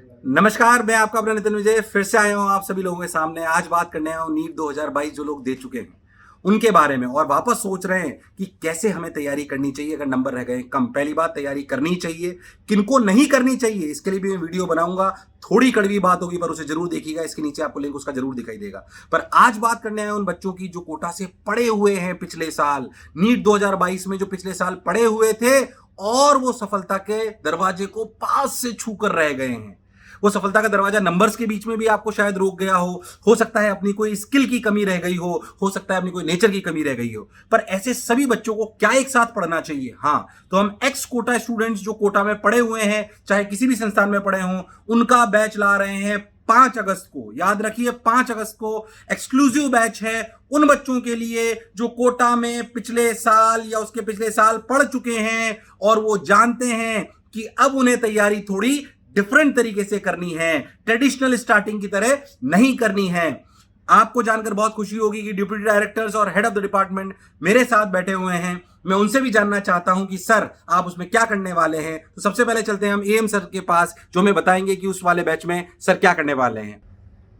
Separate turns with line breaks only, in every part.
नमस्कार, मैं आपका अपना नितिन विजय फिर से आया हूँ आप सभी लोगों के सामने। आज बात करने आया हूँ नीट 2022 जो लोग दे चुके हैं उनके बारे में और वापस सोच रहे हैं कि कैसे हमें तैयारी करनी चाहिए अगर नंबर रह गए कम। पहली बात, तैयारी करनी चाहिए, किनको नहीं करनी चाहिए इसके लिए भी मैं वीडियो बनाऊंगा। थोड़ी कड़वी बात होगी पर उसे जरूर देखिएगा, इसके नीचे आपको लिंक उसका जरूर दिखाई देगा। पर आज बात करने आए उन बच्चों की जो कोटा से पढ़े हुए हैं पिछले साल, नीट 2022 में जो पिछले साल पढ़े हुए थे और वो सफलता के दरवाजे को पास से छू कर रह गए हैं। वो सफलता का दरवाजा नंबर्स के बीच में भी आपको शायद रोक गया हो सकता है अपनी कोई स्किल की कमी रह गई हो सकता है अपनी कोई नेचर की कमी रह गई हो। पर ऐसे सभी बच्चों को क्या एक साथ पढ़ना चाहिए? हाँ, तो हम एक्स कोटा स्टूडेंट्स जो कोटा में पढ़े हुए हैं, चाहे किसी भी संस्थान में पढ़े हों, उनका बैच ला रहे हैं 5 अगस्त को। याद रखिए, 5 अगस्त को एक्सक्लूसिव बैच है उन बच्चों के लिए जो कोटा में पिछले साल या उसके पिछले साल पढ़ चुके हैं और वो जानते हैं कि अब उन्हें तैयारी थोड़ी डिफरेंट तरीके से करनी है, ट्रेडिशनल स्टार्टिंग की तरह नहीं करनी है। आपको जानकर बहुत खुशी होगी कि डिप्टी डायरेक्टर्स और हेड ऑफ द डिपार्टमेंट मेरे साथ बैठे हुए हैं। मैं उनसे भी जानना चाहता हूं कि सर आप उसमें क्या करने वाले हैं। तो सबसे पहले चलते हैं हम एएम सर के पास जो हमें बताएंगे कि उस वाले बैच में सर क्या करने वाले हैं।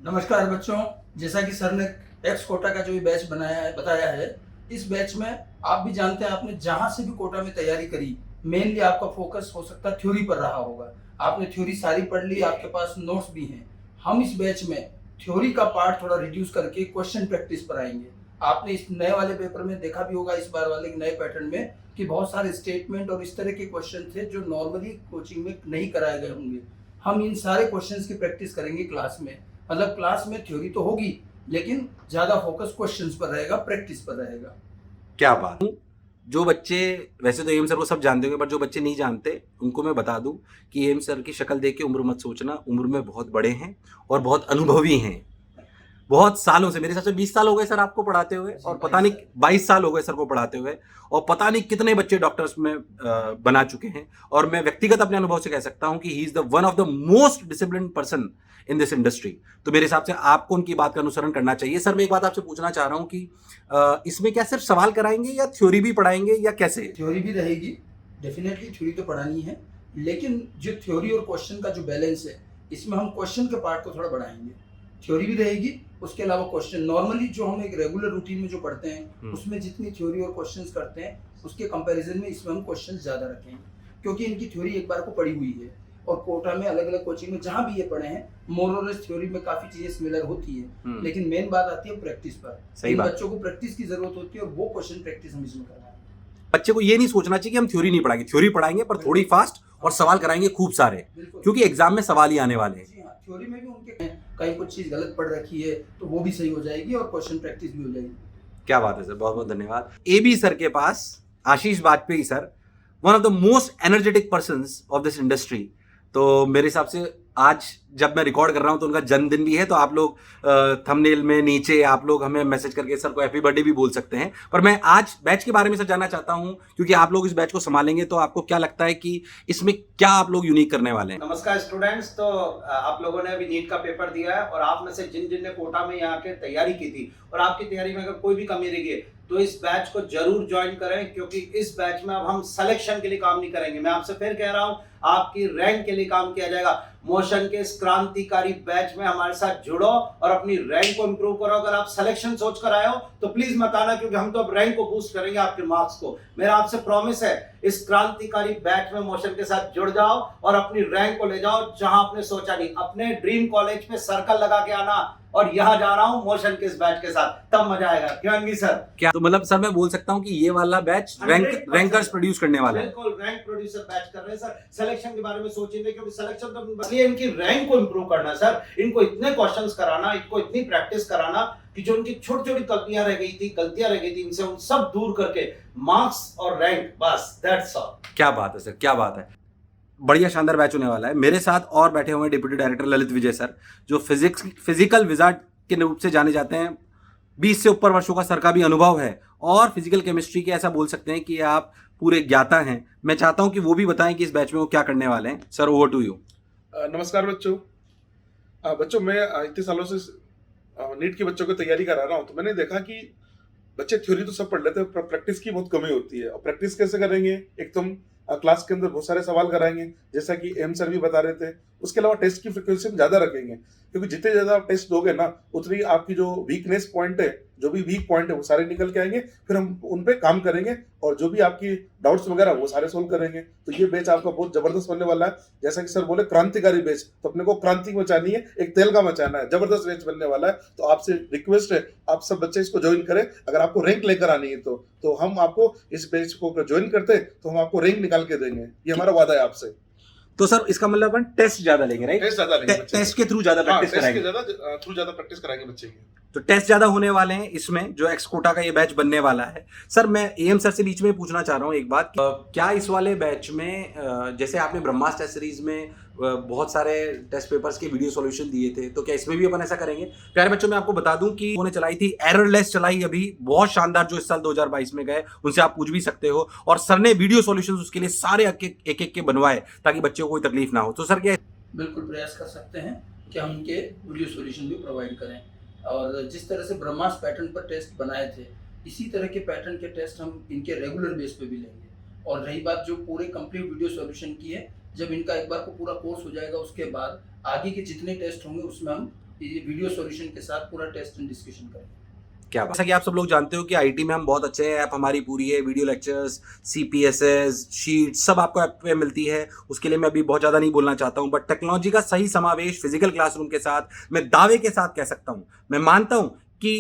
नमस्कार बच्चों, जैसा कि सर ने एक्स कोटा का जो भी बैच बनाया है बताया है, इस बैच में आप भी जानते हैं आपने जहां से भी कोटा में तैयारी करी, मेनली आपका फोकस हो सकता है थ्योरी पर रहा होगा। आपने थ्योरी सारी पढ़ ली, आपके पास नोट्स भी हैं। हम इस बैच में थ्योरी का पार्ट थोड़ा रिड्यूस करके क्वेश्चन प्रैक्टिस पर आएंगे। आपने इस नए वाले पेपर में देखा भी होगा, इस बार वाले नए पैटर्न में, कि बहुत सारे स्टेटमेंट और इस तरह के क्वेश्चन थे जो नॉर्मली कोचिंग में नहीं कराए गए होंगे। हम इन सारे क्वेश्चंस की प्रैक्टिस करेंगे क्लास में। मतलब क्लास में थ्योरी तो होगी लेकिन ज्यादा फोकस क्वेश्चंस पर रहेगा, प्रैक्टिस पर रहेगा।
क्या बात। जो बच्चे, वैसे तो एम सर को सब जानते होंगे, पर जो बच्चे नहीं जानते उनको मैं बता दूं कि एम सर की शक्ल देख के उम्र मत सोचना। उम्र में बहुत बड़े हैं और बहुत अनुभवी हैं। बहुत सालों से, मेरे हिसाब से 20 साल हो गए सर आपको पढ़ाते हुए, और पता नहीं 22 साल हो गए सर को पढ़ाते हुए, और पता नहीं कितने बच्चे डॉक्टर्स में बना चुके हैं। और मैं व्यक्तिगत अपने अनुभव से कह सकता हूं कि he is the one of the most discipline person in this industry. तो मेरे हिसाब से आपको उनकी बात का अनुसरण करना चाहिए। सर मैं एक बात आपसे पूछना चाह रहा हूं कि इसमें क्या सिर्फ सवाल कराएंगे या थ्योरी भी पढ़ाएंगे या कैसे?
थ्योरी भी रहेगी, डेफिनेटली थ्योरी तो पढ़ानी है, लेकिन जो थ्योरी और क्वेश्चन का जो बैलेंस है, इसमें हम क्वेश्चन के पार्ट को थोड़ा बढ़ाएंगे। थ्योरी भी रहेगी, उसके अलावा क्वेश्चन नॉर्मली जो हम एक रेगुलर रूटीन में जो पढ़ते हैं उसमें जितनी थ्योरी और क्वेश्चंस करते हैं उसके कंपैरिजन में इसमें हम क्वेश्चंस ज्यादा रखेंगे, क्योंकि इनकी थ्योरी एक बार को पढ़ी हुई है और कोटा में अलग अलग कोचिंग में जहां भी ये पढ़े हैं मोर और लेस थ्योरी में काफी चीजें सिमिलर होती है, लेकिन मेन बात आती है प्रैक्टिस पर।
सही बात।
बच्चों को प्रैक्टिस की जरूरत होती है और वो क्वेश्चन प्रैक्टिस हम इसमें करना है।
बच्चे को ये नहीं सोचना चाहिए कि हम थ्योरी नहीं पढ़ाएंगे, थ्योरी पढ़ाएंगे पर थोड़ी फास्ट और सवाल कराएंगे खूब सारे, क्योंकि एग्जाम में सवाल ही आने वाले हैं।
जी हाँ, थ्योरी में भी उनके कहीं कुछ चीज गलत पढ़ रखी है तो वो भी सही हो जाएगी और क्वेश्चन प्रैक्टिस भी हो जाएगी।
क्या बात है सर, बहुत बहुत धन्यवाद। एबी सर के पास Ashish Vajpayee sir, one of the most energetic persons of this industry. तो मेरे हिसाब से आज जब मैं रिकॉर्ड कर रहा हूं तो उनका जन्मदिन भी है, तो आप लोग थंबनेल में नीचे आप लोग हमें मैसेज करके सर को हैप्पी बर्थडे भी बोल सकते हैं। पर मैं आज बैच के बारे में सर जानना चाहता हूं, क्योंकि आप लोग इस बैच को संभालेंगे, तो आपको क्या लगता है कि इसमें क्या आप लोग यूनिक करने वाले हैं?
नमस्कार स्टूडेंट्स। तो आप लोगों ने अभी नीट का पेपर दिया है और आप में से जिन जिन ने कोटा में यहाँ के तैयारी की थी और आपकी तैयारी में अगर कोई भी कमी रही है तो इस बैच को जरूर ज्वाइन करें, क्योंकि इस बैच में अब हम सिलेक्शन के लिए काम नहीं करेंगे। मैं आपसे फिर कह रहा हूं, आपकी रैंक के लिए काम किया जाएगा। मोशन के इस क्रांतिकारी बैच में हमारे साथ जुड़ो और अपनी रैंक को इंप्रूव करो। अगर आप सिलेक्शन सोच कर आए हो तो प्लीज मत आना, क्योंकि हम तो अब रैंक को बूस्ट करेंगे, आपके मार्क्स को। मेरा आपसे प्रॉमिस है, इस क्रांतिकारी बैच में मोशन के साथ जुड़ जाओ और अपनी रैंक को ले जाओ जहां आपने सोचा नहीं। अपने ड्रीम कॉलेज पे सर्कल लगा के आना और यहाँ जा रहा हूँ मोशन के इस बैच के साथ, तब मजा आएगा। क्यों अंगी सर? क्या
तो मतलब सर मैं बोल सकता हूँ कि ये वाला बैच रैंकर्स प्रोड्यूस करने वाला है?
बिल्कुल, रैंक प्रोड्यूसर बैच कर रहे हैं सर। सिलेक्शन के बारे में सोचेंगे, क्योंकि सिलेक्शन तो इसलिए इनकी रैंक को इंप्रूव करना सर। इनको इतने क्वेश्चंस कराना, इनको इतनी प्रैक्टिस कराना कि जो उनकी छोटी छोटी गलतियां रह गई थी, इनसे उन सब दूर करके मार्क्स और रैंक, बस दैट्स ऑल।
क्या बात है सर, क्या बात है। बढ़िया शानदार बैच होने वाला है। मेरे साथ और बैठे हुए हैं डिप्टी डायरेक्टर ललित विजय सर, जो फिजिकल विजार्ड के रूप से जाने जाते हैं। 20 से ऊपर वर्षों का सर का भी अनुभव है और फिजिकल केमिस्ट्री के ऐसा बोल सकते हैं कि आप पूरे ज्ञाता हैं। मैं चाहता हूं कि वो भी बताएं कि इस बैच में वो क्या करने वाले हैं। Sir over to you.
नमस्कार बच्चों। बच्चों मैं इतने सालों से नीट के बच्चों को तैयारी करा रहा हूँ, तो मैंने देखा कि बच्चे थ्योरी तो सब पढ़ लेते हैं पर प्रैक्टिस की बहुत कमी होती है। और प्रैक्टिस कैसे करेंगे? एक तुम क्लास के अंदर बहुत सारे सवाल कराएंगे, जैसा कि एम सर भी बता रहे थे, उसके अलावा टेस्ट की फ्रिक्वेंसी हम ज्यादा रखेंगे, क्योंकि जितने ज्यादा आप टेस्ट दोगे ना उतनी आपकी जो वीकनेस पॉइंट है, जो भी वीक पॉइंट है वो सारे निकल के आएंगे, फिर हम उन पे काम करेंगे और जो भी आपकी डाउट्स वगैरह वो सारे सोल्व करेंगे। तो ये बैच आपका बहुत जबरदस्त बनने वाला है। जैसा कि सर बोले क्रांतिकारी बैच, तो अपने को क्रांति मचानी है, एक तेल का मचाना है, जबरदस्त बैच बनने वाला है। तो आपसे रिक्वेस्ट है आप सब बच्चे इसको ज्वाइन करें। अगर आपको रैंक लेकर आनी है तो हम आपको इस बैच को ज्वाइन करते हैं तो हम आपको रैंक निकाल के देंगे, ये हमारा वादा है आपसे।
तो सर इसका मतलब अपन टेस्ट ज्यादा लेंगे, राइट?
टेस्ट ज्यादा लेंगे,
टेस्ट के थ्रू ज्यादा प्रैक्टिस कराएंगे,
थ्रू ज्यादा प्रैक्टिस कराएंगे बच्चे की।
तो टेस्ट ज्यादा होने वाले हैं इसमें, जो एक्स कोटा का ये बैच बनने वाला है। सर मैं एएम सर से बीच में पूछना चाह रहा हूँ एक बात, क्या इस वाले बैच में जैसे आपने ब्रह्मास्त्र टेस्ट सीरीज में बहुत सारे टेस्ट पेपर्स के वीडियो सॉल्यूशन दिए थे, तो क्या इसमें भी अपन ऐसा करेंगे? प्यारे बच्चों, मैं आपको बता दूं कि उन्होंने चलाई थी एररलेस चलाई, अभी बहुत शानदार, जो इस साल 2022 में गए उनसे आप पूछ भी सकते हो। और सर ने वीडियो सॉल्यूशंस उसके लिए सारे एक एक के बनवाए ताकि बच्चों को कोई तकलीफ ना हो। तो सर क्या
बिल्कुल प्रयास कर सकते हैं कि हम उनके वीडियो सॉल्यूशन भी प्रोवाइड करें, और जिस तरह से ब्रह्मास्त्र पैटर्न पर टेस्ट बनाए थे इसी तरह के पैटर्न के टेस्ट हम इनके रेगुलर बेस पे भी लेंगे। और रही बात जो पूरे कंप्लीट वीडियो सॉल्यूशन की है, जब इनका एक बार को पूरा कोर्स हो जाएगा उसके बाद आगे के जितने टेस्ट होंगे उसमें हम वीडियो सॉल्यूशन के साथ पूरा टेस्ट एंड डिस्कशन करेंगे।
क्या जैसा कि आप सब लोग जानते हो कि आईटी में हम बहुत अच्छे हैं, ऐप हमारी पूरी है, वीडियो लेक्चर्स, सीपीएसएस, शीट सब आपको ऐप पे मिलती है। उसके लिए मैं अभी बहुत ज़्यादा नहीं बोलना चाहता हूँ, बट टेक्नोलॉजी का सही समावेश फिजिकल क्लासरूम के साथ मैं दावे के साथ कह सकता हूँ। मैं मानता हूँ कि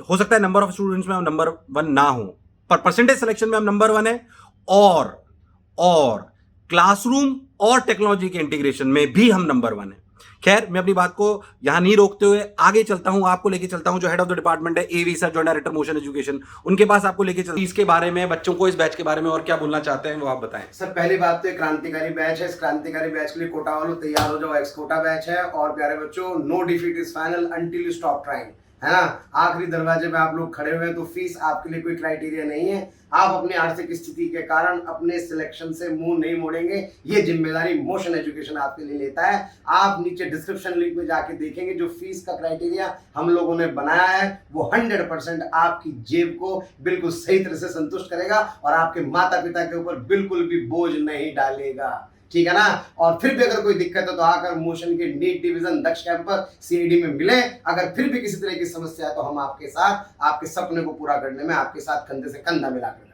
हो सकता है नंबर ऑफ स्टूडेंट्स में हम नंबर 1 ना हो, पर परसेंटेज सिलेक्शन में हम नंबर 1 है, और क्लासरूम और टेक्नोलॉजी के इंटीग्रेशन में भी हम नंबर 1 है। खैर, मैं अपनी बात को यहां नहीं रोकते हुए आगे चलता हूं, आपको लेके चलता हूं जो हेड ऑफ द डिपार्टमेंट है एवी सर, जो डायरेक्टर मोशन एजुकेशन, उनके पास आपको लेके चलता हूं। इसके बारे में, बच्चों को इस बैच के बारे में और क्या बोलना चाहते हैं वो आप बताएं।
सर पहली बात तो क्रांतिकारी बैच है, इस क्रांतिकारी बैच के लिए कोटा वालों तैयार हो जाओ, एक्स कोटा बैच है। और प्यारे बच्चों, no defeat is final until you stop trying, है ना। आखिरी दरवाजे पे आप लोग खड़े हुए हैं, तो फीस आपके लिए कोई क्राइटेरिया नहीं है। आप अपनी आर्थिक स्थिति के कारण अपने सिलेक्शन से मुंह नहीं मोड़ेंगे, ये जिम्मेदारी मोशन एजुकेशन आपके लिए लेता है। आप नीचे डिस्क्रिप्शन लिंक में जाके देखेंगे, जो फीस का क्राइटेरिया हम लोगों ने बनाया है वो 100% आपकी जेब को बिल्कुल सही तरह से संतुष्ट करेगा और आपके माता पिता के ऊपर बिल्कुल भी बोझ नहीं डालेगा, ठीक है ना। और फिर भी अगर कोई दिक्कत है तो आकर मोशन के नीट डिवीजन दक्ष कैंपस सीआईडी में मिले। अगर फिर भी किसी तरह की समस्या है तो हम आपके साथ, आपके सपने को पूरा करने में आपके साथ कंधे से कंधा मिलाकर लड़ेंगे।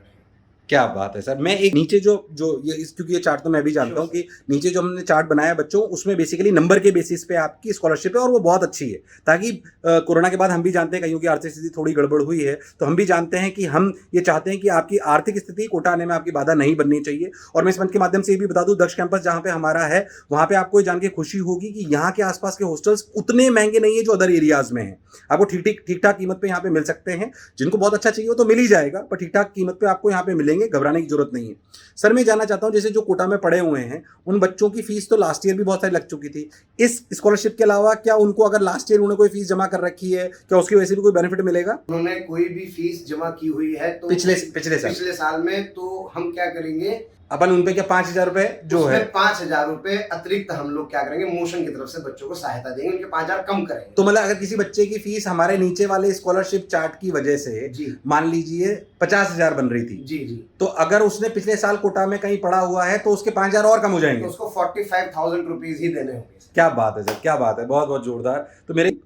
क्या बात है सर। मैं एक नीचे जो ये क्योंकि ये चार्ट तो मैं भी जानता हूँ कि नीचे जो हमने चार्ट बनाया बच्चों, उसमें बेसिकली नंबर के बेसिस पे आपकी स्कॉलरशिप है, और वो बहुत अच्छी है, ताकि कोरोना के बाद हम भी जानते हैं कईयों की आर्थिक स्थिति थोड़ी गड़बड़ हुई है, तो हम भी जानते हैं कि हम ये चाहते हैं कि आपकी आर्थिक स्थिति कोटा आने में आपकी बाधा नहीं बननी चाहिए। और मैं इस मंच के माध्यम से ये भी बता दूं, दक्ष कैंपस जहाँ पे हमारा है वहाँ पे आपको जान के खुशी होगी कि यहाँ के आसपास के हॉस्टल्स उतने महंगे नहीं है जो अदर एरियाज में है। आपको ठीक ठाक कीमत पे यहाँ पे मिल सकते हैं। जिनको बहुत अच्छा चाहिए वो तो मिल ही जाएगा, पर ठीक ठाक कीमत पे आपको यहाँ पे मिलेंगे, घबराने की जरूरत नहीं है। सर मैं जानना चाहता हूं, जैसे जो कोटा में पढ़े हुए हैं उन बच्चों की फीस तो लास्ट ईयर भी बहुत सारी लग चुकी थी। इस स्कॉलरशिप के अलावा क्या उनको, अगर लास्ट ईयर उन्होंने कोई फीस जमा कर रखी है, क्या उसकी वजह से भी कोई बेनिफिट मिलेगा?
उन्होंने कोई भी फीस जमा की हुई है तो पिछले साल में, तो हम क्या करेंगे,
अपन उन पे क्या 5,000 रुपए जो है,
5,000 रुपए अतिरिक्त हम लोग क्या करेंगे, मोशन की तरफ से बच्चों को सहायता देंगे, उनके 5,000 कम करेंगे।
तो मतलब अगर किसी बच्चे की फीस हमारे नीचे वाले स्कॉलरशिप चार्ट की वजह से
जी
मान लीजिए 50,000 बन रही थी,
जी,
तो अगर उसने पिछले साल कोटा में कहीं पढ़ा हुआ है तो उसके 5,000 और कम हो जाएंगे,
तो उसको 45,000 रुपीज ही देने होंगे।
क्या बात है सर, क्या बात है, बहुत बहुत जोरदार। तो मेरे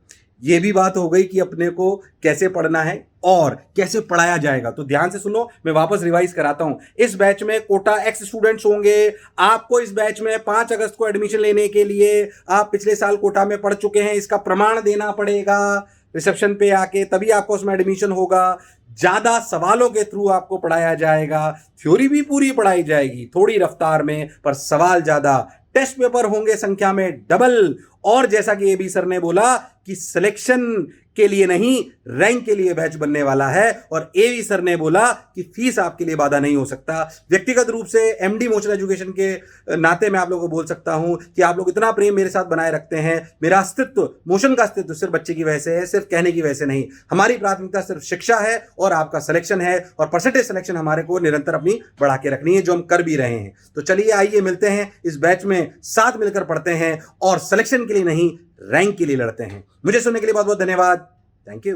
ये भी बात हो गई कि अपने को कैसे पढ़ना है और कैसे पढ़ाया जाएगा। तो ध्यान से सुनो, मैं वापस रिवाइज कराता हूं। इस बैच में कोटा एक्स स्टूडेंट्स होंगे। आपको इस बैच में 5 अगस्त को एडमिशन लेने के लिए आप पिछले साल कोटा में पढ़ चुके हैं, इसका प्रमाण देना पड़ेगा रिसेप्शन पे आके, तभी आपको उसमें एडमिशन होगा। ज्यादा सवालों के थ्रू आपको पढ़ाया जाएगा, थ्योरी भी पूरी पढ़ाई जाएगी, थोड़ी रफ्तार में, पर सवाल ज्यादा। टेस्ट पेपर होंगे संख्या में डबल, और जैसा कि एबी सर ने बोला कि सिलेक्शन के लिए नहीं, रैंक के लिए बैच बनने वाला है। और एवी सर ने बोला कि फीस आपके लिए बाधा नहीं हो सकता। व्यक्तिगत रूप से एमडी मोशन एजुकेशन के नाते मैं आप लोगों को बोल सकता हूं कि आप लोग इतना प्रेम मेरे साथ बनाए रखते हैं। मेरा अस्तित्व, मोशन का अस्तित्व सिर्फ बच्चे की वजह से है, सिर्फ कहने की वजह से नहीं। हमारी प्राथमिकता सिर्फ शिक्षा है और आपका सिलेक्शन है, और परसेंटेज सिलेक्शन हमारे को निरंतर अपनी बढ़ा के रखनी है, जो हम कर भी रहे हैं। तो चलिए आइए मिलते हैं इस बैच में, साथ मिलकर पढ़ते हैं और सिलेक्शन के लिए नहीं, रैंक के लिए लड़ते हैं। मुझे सुनने के लिए बहुत बहुत धन्यवाद। Thank you.